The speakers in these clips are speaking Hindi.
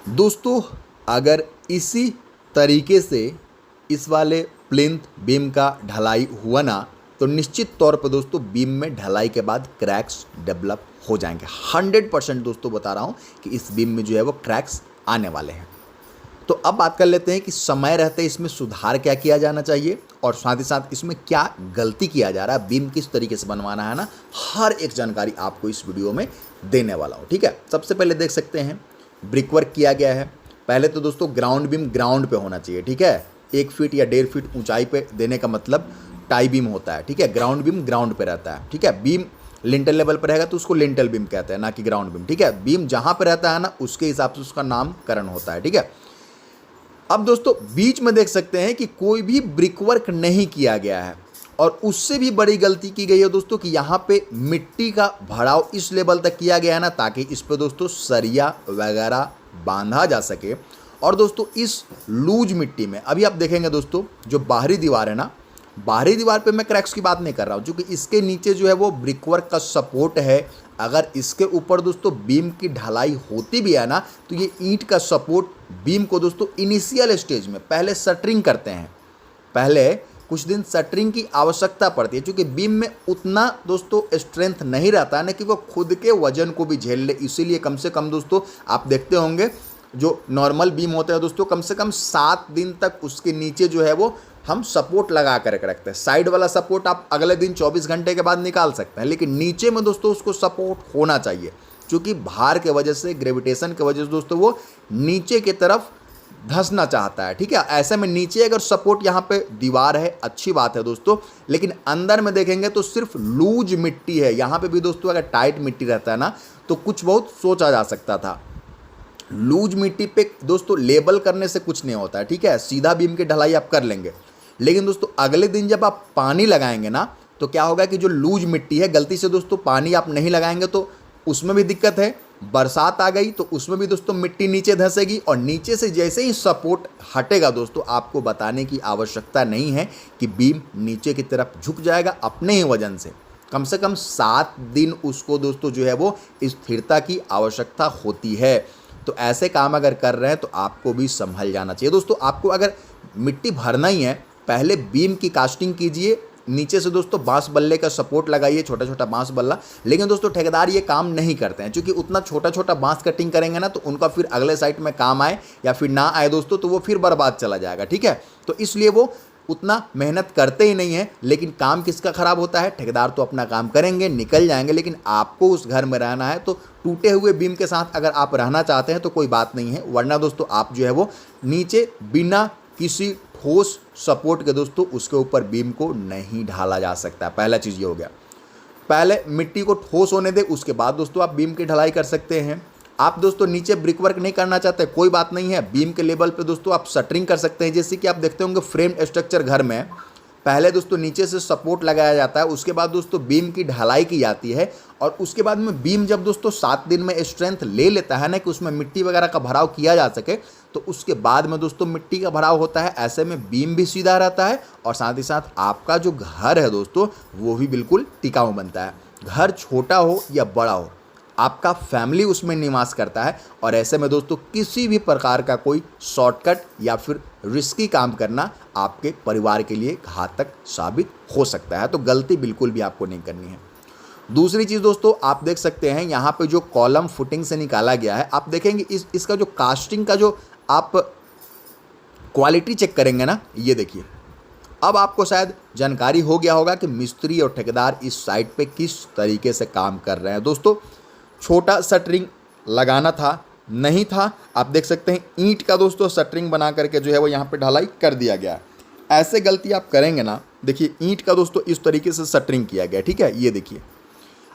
दोस्तों अगर इसी तरीके से इस वाले प्लिंथ बीम का ढलाई हुआ ना तो निश्चित तौर पर दोस्तों बीम में ढलाई के बाद क्रैक्स डेवलप हो जाएंगे। 100% दोस्तों बता रहा हूँ कि इस बीम में जो है वो क्रैक्स आने वाले हैं। तो अब बात कर लेते हैं कि समय रहते इसमें सुधार क्या किया जाना चाहिए और साथ ही साथ इसमें क्या गलती किया जा रहा है, बीम किस तरीके से बनवाना है ना, हर एक जानकारी आपको इस वीडियो में देने वाला हूँ। ठीक है, सबसे पहले देख सकते हैं ब्रिक वर्क किया गया है। पहले तो दोस्तों ग्राउंड बीम ग्राउंड पे होना चाहिए। ठीक है, 1 फीट या 1.5 फीट ऊंचाई पे देने का मतलब टाई बीम होता है। ठीक है, ग्राउंड बीम ग्राउंड पे रहता है। ठीक है, बीम लिंटल लेवल पर रहेगा तो उसको लिंटल बीम कहते हैं, ना कि ग्राउंड बीम। ठीक है, बीम जहां पर रहता है ना उसके हिसाब से उसका नामकरण होता है। ठीक है, अब दोस्तों बीच में देख सकते हैं कि कोई भी ब्रिक वर्क नहीं किया गया है और उससे भी बड़ी गलती की गई है दोस्तों कि यहाँ पे मिट्टी का भराव इस लेवल तक किया गया है ना ताकि इस पे दोस्तों सरिया वगैरह बांधा जा सके। और दोस्तों इस लूज मिट्टी में अभी आप देखेंगे दोस्तों जो बाहरी दीवार है ना, बाहरी दीवार पे मैं क्रैक्स की बात नहीं कर रहा हूँ, क्योंकि इसके नीचे जो है वो ब्रिक वर्क का सपोर्ट है। अगर इसके ऊपर दोस्तों बीम की ढलाई होती भी है ना तो ये ईंट का सपोर्ट बीम को दोस्तों इनिशियल स्टेज में पहले शटरिंग करते हैं, पहले कुछ दिन शटरिंग की आवश्यकता पड़ती है, क्योंकि बीम में उतना दोस्तों स्ट्रेंथ नहीं रहता है ना कि वो खुद के वजन को भी झेल ले। इसीलिए कम से कम दोस्तों आप देखते होंगे जो नॉर्मल बीम होते हैं दोस्तों कम से कम 7 दिन तक उसके नीचे जो है वो हम सपोर्ट लगा कर रखते हैं। साइड वाला सपोर्ट आप अगले दिन 24 घंटे के बाद निकाल सकते हैं, लेकिन नीचे में दोस्तों उसको सपोर्ट होना चाहिए, क्योंकि भार के वजह से, ग्रेविटेशन के वजह से दोस्तों वो नीचे की तरफ धंसना चाहता है। ठीक है, ऐसे में नीचे अगर सपोर्ट यहाँ पे दीवार है अच्छी बात है दोस्तों, लेकिन अंदर में देखेंगे तो सिर्फ लूज मिट्टी है। यहाँ पे भी दोस्तों अगर टाइट मिट्टी रहता है ना तो कुछ बहुत सोचा जा सकता था। लूज मिट्टी पे दोस्तों लेबल करने से कुछ नहीं होता है। ठीक है, सीधा बीम की ढलाई आप कर लेंगे, लेकिन दोस्तों अगले दिन जब आप पानी लगाएंगे ना तो क्या होगा कि जो लूज मिट्टी है, गलती से दोस्तों पानी आप नहीं लगाएंगे तो उसमें भी दिक्कत है। बरसात आ गई तो उसमें भी दोस्तों मिट्टी नीचे धंसेगी और नीचे से जैसे ही सपोर्ट हटेगा दोस्तों आपको बताने की आवश्यकता नहीं है कि बीम नीचे की तरफ झुक जाएगा अपने ही वजन से। कम से कम 7 दिन उसको दोस्तों जो है वो स्थिरता की आवश्यकता होती है। तो ऐसे काम अगर कर रहे हैं तो आपको भी संभल जाना चाहिए। दोस्तों आपको अगर मिट्टी भरना ही है पहले बीम की कास्टिंग कीजिए, नीचे से दोस्तों बांस बल्ले का सपोर्ट लगाइए, छोटा छोटा बांस बल्ला। लेकिन दोस्तों ठेकेदार ये काम नहीं करते हैं, क्योंकि उतना छोटा छोटा बांस कटिंग करेंगे ना तो उनका फिर अगले साइट में काम आए या फिर ना आए दोस्तों तो वो फिर बर्बाद चला जाएगा। ठीक है, तो इसलिए वो उतना मेहनत करते ही नहीं है। लेकिन काम किसका खराब होता है, ठेकेदार तो अपना काम करेंगे निकल जाएंगे, लेकिन आपको उस घर में रहना है। तो टूटे हुए बीम के साथ अगर आप रहना चाहते हैं तो कोई बात नहीं है, वरना दोस्तों आप जो है वो नीचे बिना किसी ठोस सपोर्ट के दोस्तों उसके ऊपर बीम को नहीं ढाला जा सकता। पहला चीज़ ये हो गया, पहले मिट्टी को ठोस होने दे, उसके बाद दोस्तों आप बीम की ढलाई कर सकते हैं। आप दोस्तों नीचे ब्रिक वर्क नहीं करना चाहते कोई बात नहीं है, बीम के लेवल पे दोस्तों आप शटरिंग कर सकते हैं। जैसे कि आप देखते होंगे फ्रेम स्ट्रक्चर घर में पहले दोस्तों नीचे से सपोर्ट लगाया जाता है, उसके बाद दोस्तों बीम की ढलाई की जाती है और उसके बाद में बीम जब दोस्तों 7 दिन में स्ट्रेंथ ले लेता है ना कि उसमें मिट्टी वगैरह का भराव किया जा सके तो उसके बाद में दोस्तों मिट्टी का भराव होता है। ऐसे में बीम भी सीधा रहता है और साथ ही साथ आपका जो घर है दोस्तों वो भी बिल्कुल टिकाऊ बनता है। घर छोटा हो या बड़ा हो आपका फैमिली उसमें निवास करता है और ऐसे में दोस्तों किसी भी प्रकार का कोई शॉर्टकट या फिर रिस्की काम करना आपके परिवार के लिए घातक साबित हो सकता है। तो गलती बिल्कुल भी आपको नहीं करनी है। दूसरी चीज़ दोस्तों आप देख सकते हैं यहाँ पे जो कॉलम फुटिंग से निकाला गया है, आप देखेंगे इसका जो कास्टिंग का जो आप क्वालिटी चेक करेंगे ना, ये देखिए अब आपको शायद जानकारी हो गया होगा कि मिस्त्री और ठेकेदार इस साइट पे किस तरीके से काम कर रहे हैं। दोस्तों छोटा शटरिंग लगाना था, नहीं था, आप देख सकते हैं ईंट का दोस्तों शटरिंग बना करके जो है वो यहाँ पे ढलाई कर दिया गया है। ऐसे गलती आप करेंगे ना, देखिए ईंट का दोस्तों इस तरीके से शटरिंग किया गया। ठीक है, ये देखिए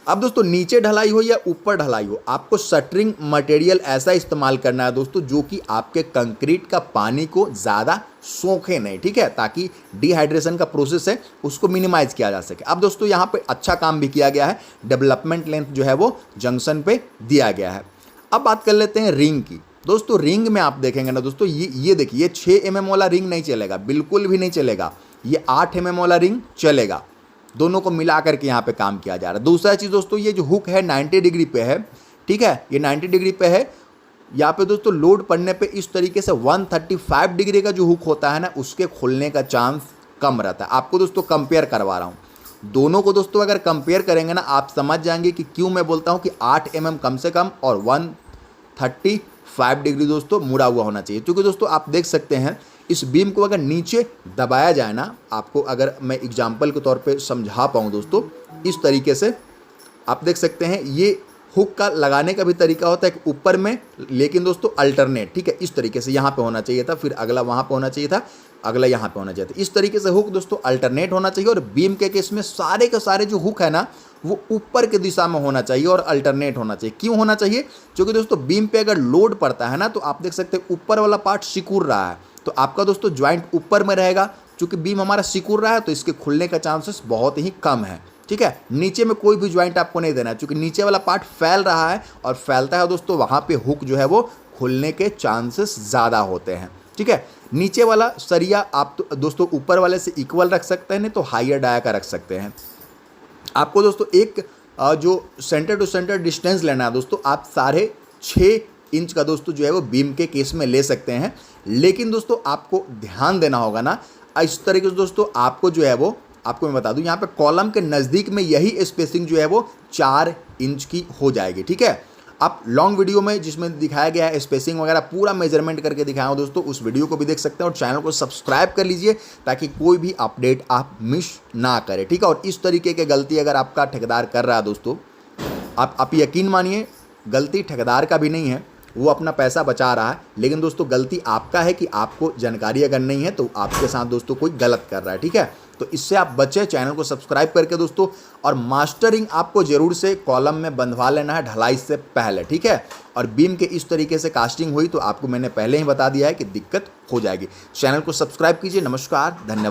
अब दोस्तों नीचे ढलाई हो या ऊपर ढलाई हो आपको शटरिंग मटेरियल ऐसा इस्तेमाल करना है दोस्तों जो कि आपके कंक्रीट का पानी को ज़्यादा सोखे नहीं। ठीक है, ताकि डिहाइड्रेशन का प्रोसेस है उसको मिनिमाइज किया जा सके। अब दोस्तों यहाँ पे अच्छा काम भी किया गया है, डेवलपमेंट लेंथ जो है वो जंक्शन पे दिया गया है। अब बात कर लेते हैं रिंग की। दोस्तों रिंग में आप देखेंगे ना दोस्तों ये देखिए, ये 6 mm वाला रिंग नहीं चलेगा, बिल्कुल भी नहीं चलेगा। ये 8 mm वाला रिंग चलेगा। दोनों को मिला करके यहाँ पे काम किया जा रहा है। दूसरा चीज़ दोस्तों ये जो हुक है 90 डिग्री पे है। ठीक है, ये 90 डिग्री पे है यहाँ पे दोस्तों लोड पड़ने पे इस तरीके से 135 डिग्री का जो हुक होता है ना, उसके खुलने का चांस कम रहता है। आपको दोस्तों कंपेयर करवा रहा हूँ दोनों को दोस्तों, अगर कंपेयर करेंगे ना आप समझ जाएंगे कि क्यों मैं बोलता हूँ कि 8 mm कम से कम और 135 डिग्री दोस्तों मुड़ा हुआ होना चाहिए। क्योंकि दोस्तों आप देख सकते हैं इस बीम को अगर नीचे दबाया जाए ना, आपको अगर मैं एग्जाम्पल के तौर पे समझा पाऊँ दोस्तों, इस तरीके से आप देख सकते हैं ये हुक का लगाने का भी तरीका होता है कि ऊपर में, लेकिन दोस्तों अल्टरनेट, ठीक है, इस तरीके से यहाँ पे होना चाहिए था, फिर अगला वहाँ पे होना चाहिए था, अगला यहाँ पे होना चाहिए था। इस तरीके से हुक दोस्तों अल्टरनेट होना चाहिए। और बीम के केस में सारे के सारे जो हुक है ना वो ऊपर की दिशा में होना चाहिए और अल्टरनेट होना चाहिए। क्यों होना चाहिए? क्योंकि दोस्तों बीम पे अगर लोड पड़ता है ना तो आप देख सकते हैं ऊपर वाला पार्ट सिकुड़ रहा है, तो आपका दोस्तों ज्वाइंट ऊपर में रहेगा। चूँकि बीम हमारा सिकुड़ रहा है तो इसके खुलने का चांसेस बहुत ही कम है, ठीक है। नीचे में कोई भी ज्वाइंट आपको नहीं देना है, क्योंकि नीचे वाला पार्ट फैल रहा है और फैलता है दोस्तों, वहाँ पे हुक जो है वो खुलने के चांसेस ज़्यादा होते हैं, ठीक है। नीचे वाला सरिया आप तो दोस्तों ऊपर वाले से इक्वल रख सकते हैं, नहीं तो हायर डाया का रख सकते हैं। आपको दोस्तों एक जो सेंटर टू सेंटर डिस्टेंस लेना है दोस्तों, आप 6.5 इंच का दोस्तों जो है वो बीम के केस में ले सकते हैं। लेकिन दोस्तों आपको ध्यान देना होगा ना, इस तरीके से दोस्तों आपको जो है वो, आपको मैं बता दूं यहाँ पे कॉलम के नज़दीक में यही स्पेसिंग जो है वो 4 इंच की हो जाएगी, ठीक है। आप लॉन्ग वीडियो में जिसमें दिखाया गया है स्पेसिंग वगैरह पूरा मेजरमेंट करके दिखाया हूँ दोस्तों, उस वीडियो को भी देख सकते हैं और चैनल को सब्सक्राइब कर लीजिए ताकि कोई भी अपडेट आप मिस ना करें, ठीक है। और इस तरीके की गलती अगर आपका ठेकेदार कर रहा है दोस्तों, आप यकीन मानिए गलती ठेकेदार का भी नहीं है, वो अपना पैसा बचा रहा है, लेकिन दोस्तों गलती आपका है कि आपको जानकारी अगर नहीं है तो आपके साथ दोस्तों कोई गलत कर रहा है, ठीक है। तो इससे आप बचें, चैनल को सब्सक्राइब करके दोस्तों। और मास्टरिंग आपको जरूर से कॉलम में बंधवा लेना है ढलाई से पहले, ठीक है। और बीम के इस तरीके से कास्टिंग हुई तो आपको मैंने पहले ही बता दिया है कि दिक्कत हो जाएगी। चैनल को सब्सक्राइब कीजिए। नमस्कार, धन्यवाद।